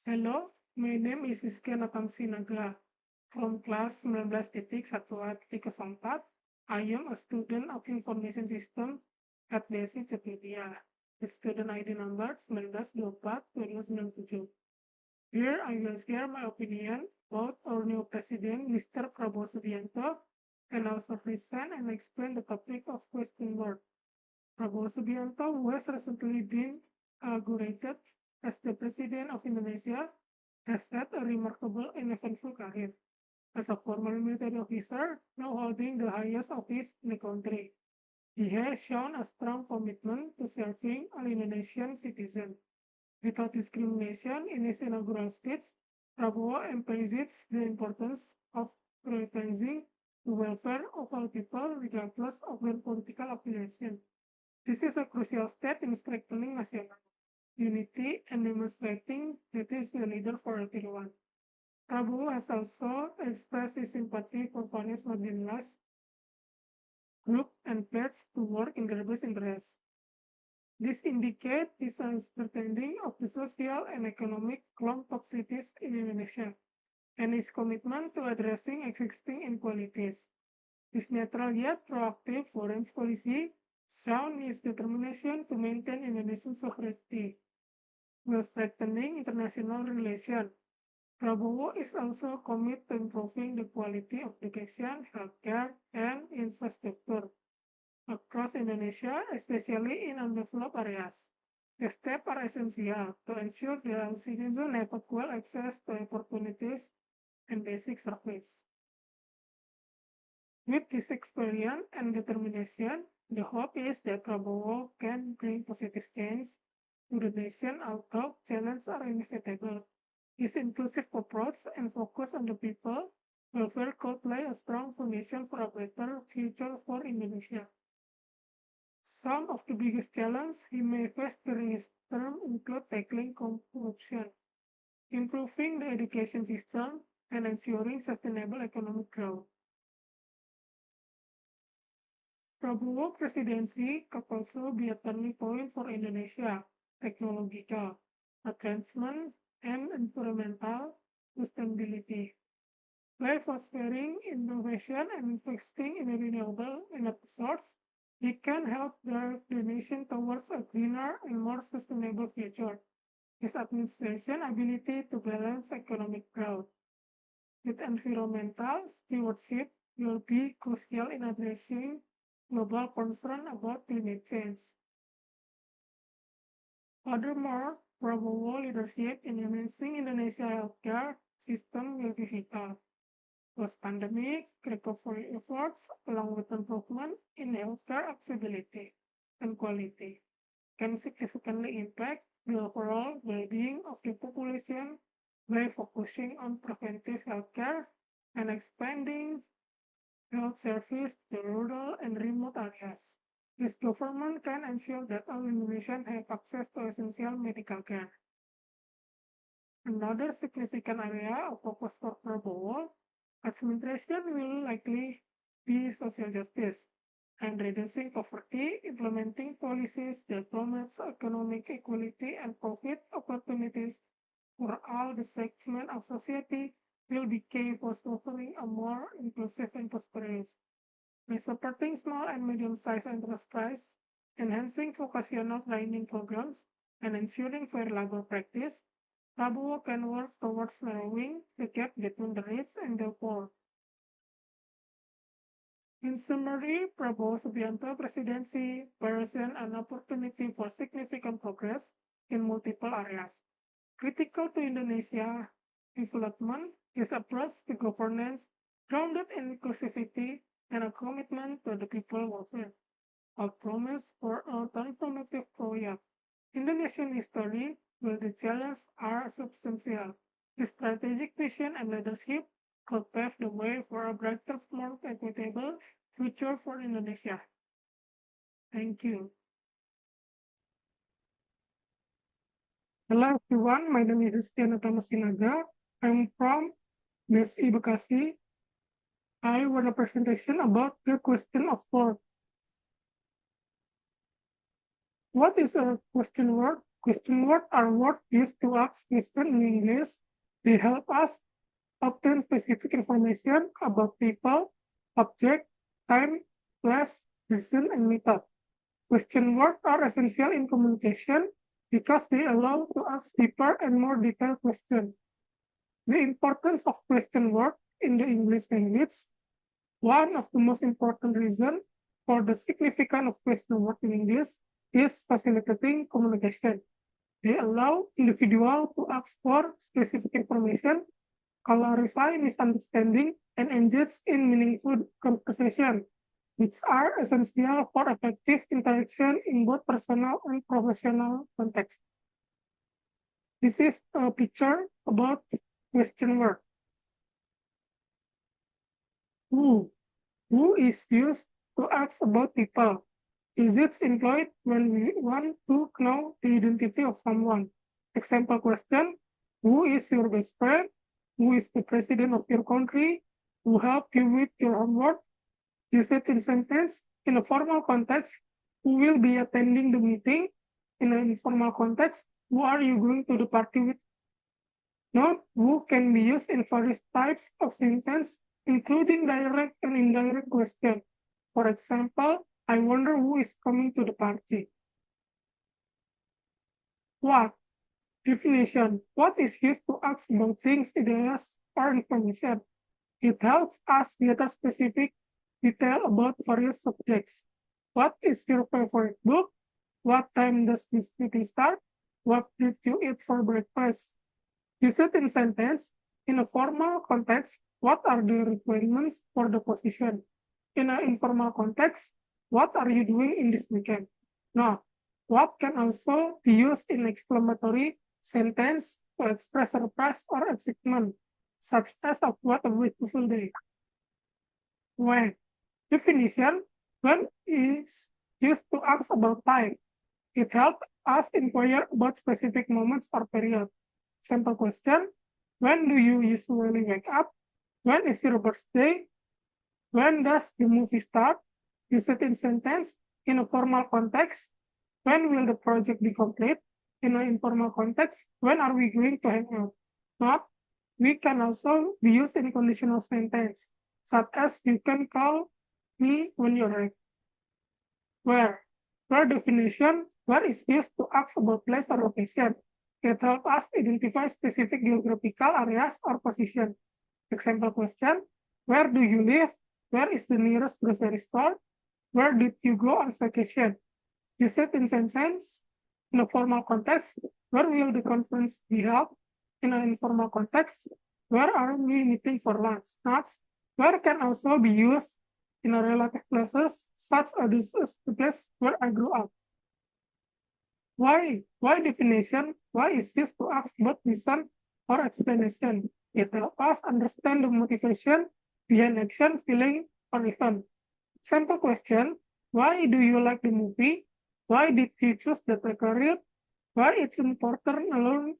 Hello, my name is Hizkia Natama Sinaga from class 19.1A.04. I am a student of Information System at Basic Media. The student ID number 19.24.2097. Here I will share my opinion about our new president, Mr. Prabowo Subianto, and also present and explain the topic of question mark. Prabowo Subianto, who has recently been inaugurated as the President of Indonesia, has had a remarkable and eventful career as a former military officer, now holding the highest office in the country. He has shown a strong commitment to serving all Indonesian citizens. Without discrimination in his inaugural speech, Prabowo emphasized the importance of prioritizing the welfare of all people regardless of their political affiliation. This is a crucial step in strengthening national unity and demonstrating that he is a leader for everyone. Prabowo has also expressed his sympathy for various marginalized groups and pledged to work in their best interests. This indicates his understanding of the social and economic complexities in Indonesia and his commitment to addressing existing inequalities. His neutral yet proactive foreign policy shown his determination to maintain Indonesian sovereignty while strengthening international relations. Prabowo is also committed to improving the quality of education, healthcare, and infrastructure across Indonesia, especially in undeveloped areas. The steps are essential to ensure that citizens have equal access to opportunities and basic services. With this experience and determination, the hope is that Prabowo can bring positive change to the nation, although challenges are inevitable. His inclusive approach and focus on the people welfare could lay a strong foundation for a better future for Indonesia. Some of the biggest challenges he may face during his term include tackling corruption, improving the education system, and ensuring sustainable economic growth. Prabowo presidency could also be a turning point for Indonesia, technological advancement, and environmental sustainability. By fostering innovation and investing in renewable energy sources, he can help drive the nation towards a greener and more sustainable future. His administration ability to balance economic growth with environmental stewardship will be crucial in addressing global concern about climate change. Furthermore, Prabowo leadership in enhancing Indonesia healthcare system will be vital. Post-pandemic recovery efforts, along with improvement in healthcare accessibility and quality, can significantly impact the overall well-being of the population by focusing on preventive healthcare and expanding health service to rural and remote areas. This government can ensure that all Indonesians have access to essential medical care. Another significant area of focus for Prabowo administration will likely be social justice and reducing poverty, implementing policies that promote economic equality and profit opportunities for all the segments of society will be key for offering a more inclusive and prosperous. By supporting small and medium-sized enterprises, enhancing vocational training programs, and ensuring fair labor practice, Prabowo can work towards narrowing the gap between the rich and the poor. In summary, Prabowo Subianto presidency presents an opportunity for significant progress in multiple areas. Critical to Indonesia development is approach to governance grounded in inclusivity and a commitment to the people welfare. A promise for a transformative project. Indonesian history, where the challenges are substantial, the strategic vision and leadership could pave the way for a brighter, more equitable future for Indonesia. Thank you. Hello everyone, my name is Hizkia Natama Sinaga. I'm from BSI Bekasi. I want a presentation about the question of word. What is a question word? Question words are words used to ask questions in English. They help us obtain specific information about people, object, time, place, reason, and method. Question words are essential in communication because they allow to ask deeper and more detailed questions. The importance of question words in the English language. One of the most important reasons for the significance of question words in English is facilitating communication. They allow individuals to ask for specific information, clarify misunderstanding, and engage in meaningful conversation, which are essential for effective interaction in both personal and professional contexts. This is a picture about question word. Who? Who is used to ask about people? Is it employed when we want to know the identity of someone? Example question: who is your best friend? Who is the president of your country? Who helped you with your homework? Use it in sentence. In a formal context, who will be attending the meeting? In an informal context, who are you going to the party with? Note, who can be used in various types of sentence, including direct and indirect question. For example, I wonder who is coming to the party. What? Definition. What is used to ask about things, ideas, or information? It helps us get a specific detail about various subjects. What is your favorite book? What time does this meeting start? What did you eat for breakfast? Use it in sentence. In a formal context, what are the requirements for the position? In an informal context, what are you doing in this weekend? Now, what can also be used in exclamatory sentence to express surprise or excitement, such as of what a beautiful day. When? Definition: when is used to ask about time. It helps us inquire about specific moments or period. Simple question: when do you usually wake up? When is your birthday? When does the movie start? Use it in sentence. In a formal context, when will the project be complete? In an informal context, when are we going to hang out? Not. We can also be used in conditional sentence, such as you can call me when you're ready. Where? Where definition, where is used to ask about place or location. It helps us identify specific geographical areas or position. Example question: where do you live? Where is the nearest grocery store? Where did you go on vacation? Use it in sentence. In a formal context, where will the conference be held? In an informal context, where are we meeting for lunch? Notes: where can also be used in a relative places, such as this is the place where I grew up. Why? Why definition? Why is used to ask about reason or explanation? It helps us understand the motivation behind action, feeling, or event. Sample question: why do you like the movie? Why did you choose that career? Why it's important to learn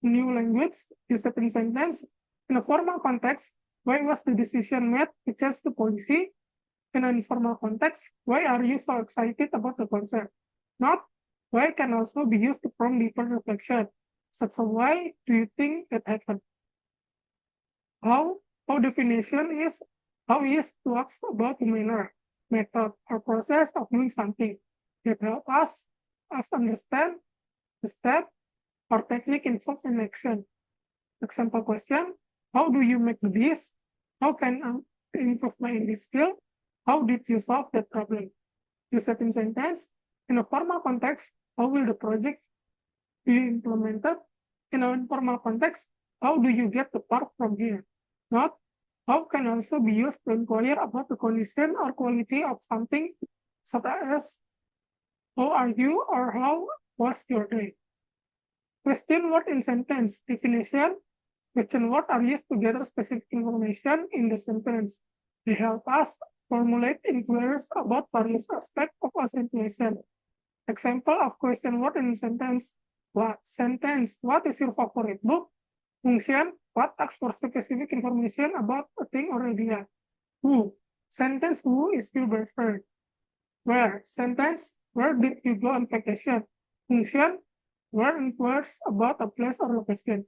new language? Use it in sentence. In a formal context, why was the decision made to change the policy? In an informal context, why are you so excited about the concert? Not why can also be used to prompt deeper reflection, such as why do you think it happened? How? How definition is how is to ask about the manner, method, or process of doing something. It helps us understand the step or technique involved in action. Example question: how do you make this? How can I improve my English skill? How did you solve that problem? Use it in sentence. In a formal context, how will the project be implemented? In an informal context, how do you get the part from here? Not how can also be used to inquire about the condition or quality of something, such as how are you or how was your day? Question word in sentence definition. Question words are used to gather specific information in the sentence. They help us formulate inquiries about various aspects of a situation. Example of question word in sentence: what? Sentence: what is your favorite book? Function: what asks for specific information about a thing or idea. Who? Sentence: who is your best friend? Where? Sentence: where did you go on vacation? Function: where inquires about a place or location.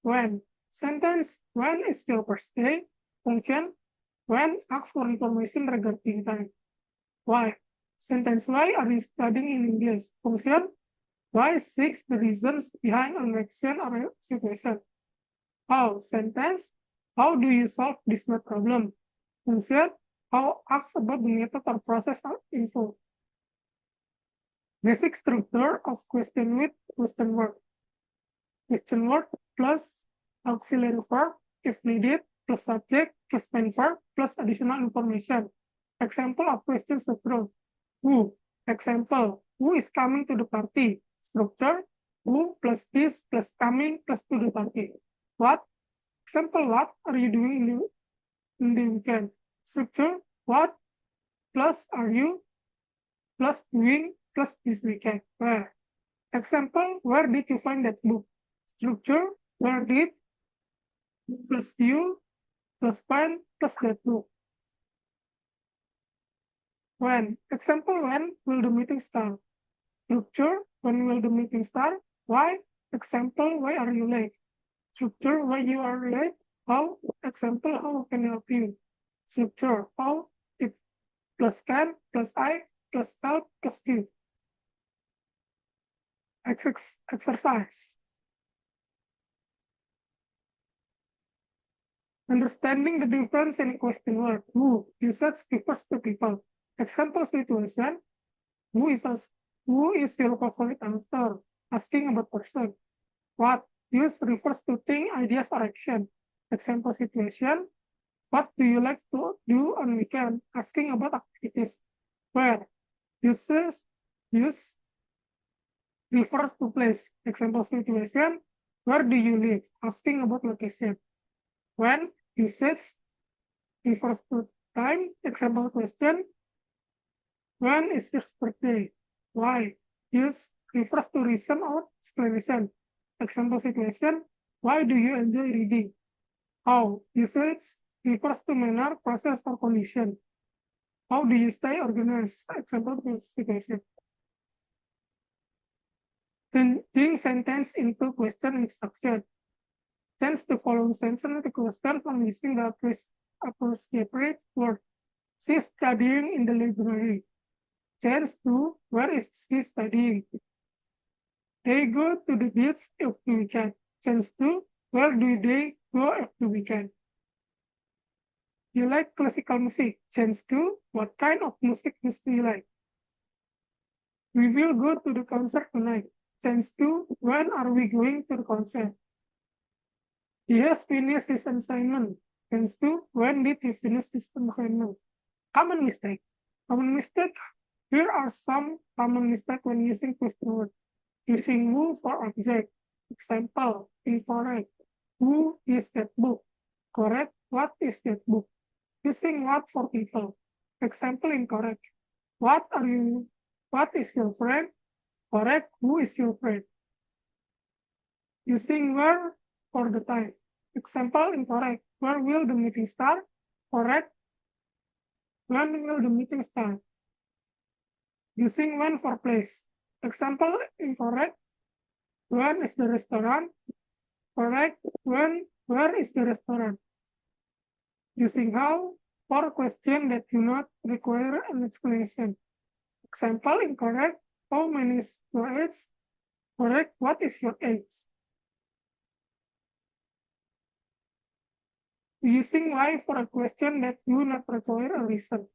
When. Sentence when is your first day? Function when asks for information regarding time. Why? Sentence why are you studying in English? Function why seeks the reasons behind an action or a situation. How? Sentence how do you solve this math problem? Function how asks about the method or process of info. Basic structure of question with question word. Question word plus auxiliary verb if needed, plus subject, plus main verb, plus additional information. Example of question structure. Who? Example. Who is coming to the party? Structure. Who plus this plus coming plus to the party. What? Example. What are you doing in the weekend? Structure. What plus are you plus doing plus this weekend. Where? Example. Where did you find that book? Structure. Where did plus you plus find plus that book. When. Example, when will the meeting start? Structure, when will the meeting start? Why? Example, why are you late? Structure, why you are late? How? Example, how can I help you? Structure, how? It plus can, plus I, plus help, plus you. Exercise. Understanding the difference in question word. Who uses refers to people. Example situation. Who is your favorite actor? Asking about person. What use refers to thing, ideas, or action. Example situation. What do you like to do on weekend? Asking about activities. Where use refers to place. Example situation. Where do you live? Asking about location. When usage refers to time. Example question. When is your birthday? Why? Use refers to reason or explanation. Example situation. Why do you enjoy reading? How? Usage refers to manner, process, or condition. How do you stay organized? Example situation. Changing sentence into question instruction. Change the following sentence to question from using the appropriate word. She is studying in the library. Change to where is she studying? They go to the beach every weekend. Change to where do they go every weekend? You like classical music. Change to what kind of music do you like? We will go to the concert tonight. Change to when are we going to the concert? He has finished his assignment. Change to when did he finish his assignment? Common mistake. Common mistake. Here are some common mistakes when using question word. Using who for object. Example, incorrect. Who is that book? Correct. What is that book? Using what for people. Example, incorrect. What is your friend? Correct. Who is your friend? Using where for the time. Example, incorrect. Where will the meeting start? Correct. When will the meeting start? Using when for place. Example, incorrect. When is the restaurant? Correct. Where is the restaurant? Using how for question that do not require an explanation. Example, incorrect. How many is your age? Correct. What is your age? Using why for a question that do not require a reason.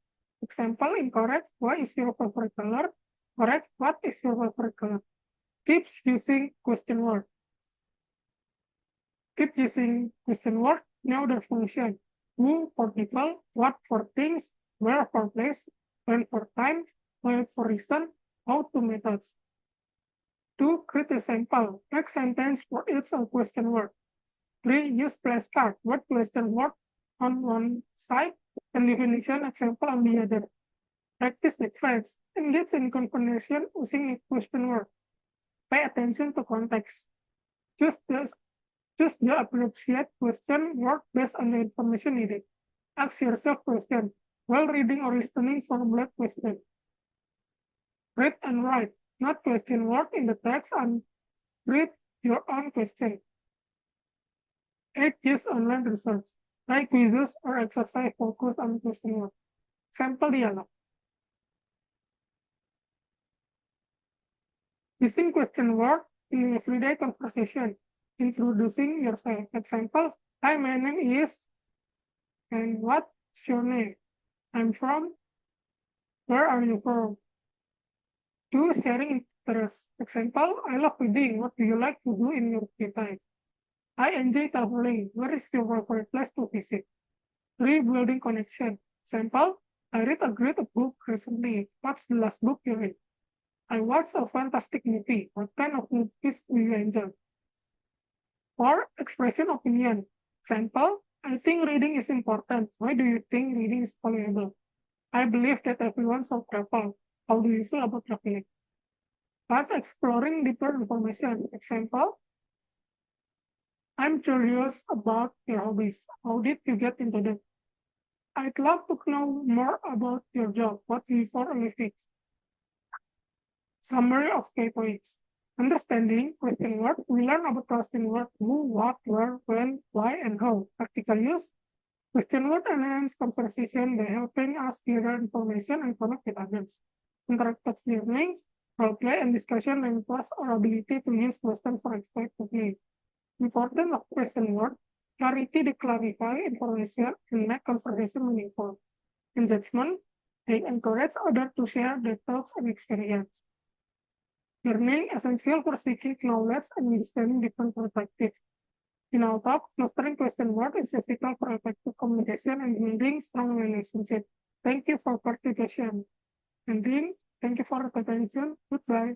Example, incorrect. Why is your favorite color? Correct. What is your favorite color? Keep using question word. Keep using question word. Now the function. Who for people, what for things, where for place, when for time, where for reason, how to methods. To create a sample, make sentence for each of question word. 3. Use flashcard. What question word on one side and definition example on the other. Practice with friends. Engage in conversation using a question word. Pay attention to context. Choose the appropriate question word based on the information needed. Ask yourself question while reading or listening for blank question. Read and write. not question word in the text, and create your own question. 8. Use online research. Try quizzes or exercise focused on question word. Sample dialogue. Using question word in everyday conversation. Introducing yourself. Example, hi, my name is, and what's your name? I'm from, where are you from? 2. Sharing interests. Example, I love reading. What do you like to do in your free time? I enjoy traveling. Where is your favorite place to visit? 3. Building connection. Example, I read a great book recently. What's the last book you read? I watched a fantastic movie. What kind of movies do you enjoy? 4. Expression opinion. Example, I think reading is important. Why do you think reading is valuable? I believe that everyone should travel. How do you feel about traveling? 5. Exploring deeper information. Example, I'm curious about your hobbies. How did you get into them? I'd love to know more about your job. What do you for a living? Summary of key points. Understanding question word. We learn about question word who, what, where, when, why, and how. Practical use. Question word enhance conversation by helping us gather information and connect with others. Interactive learning. Role play and discussion reinforce our ability to use question for effectively. Important of question word. Clarity to clarify information and make conversation meaningful. Engagement. They encourage others to share their thoughts and experience. Learning essential for seeking knowledge and understanding different perspectives. In our talk, mastering question word is essential for effective communication and building strong relationships. Thank you for participation. And then, thank you for attention. Goodbye.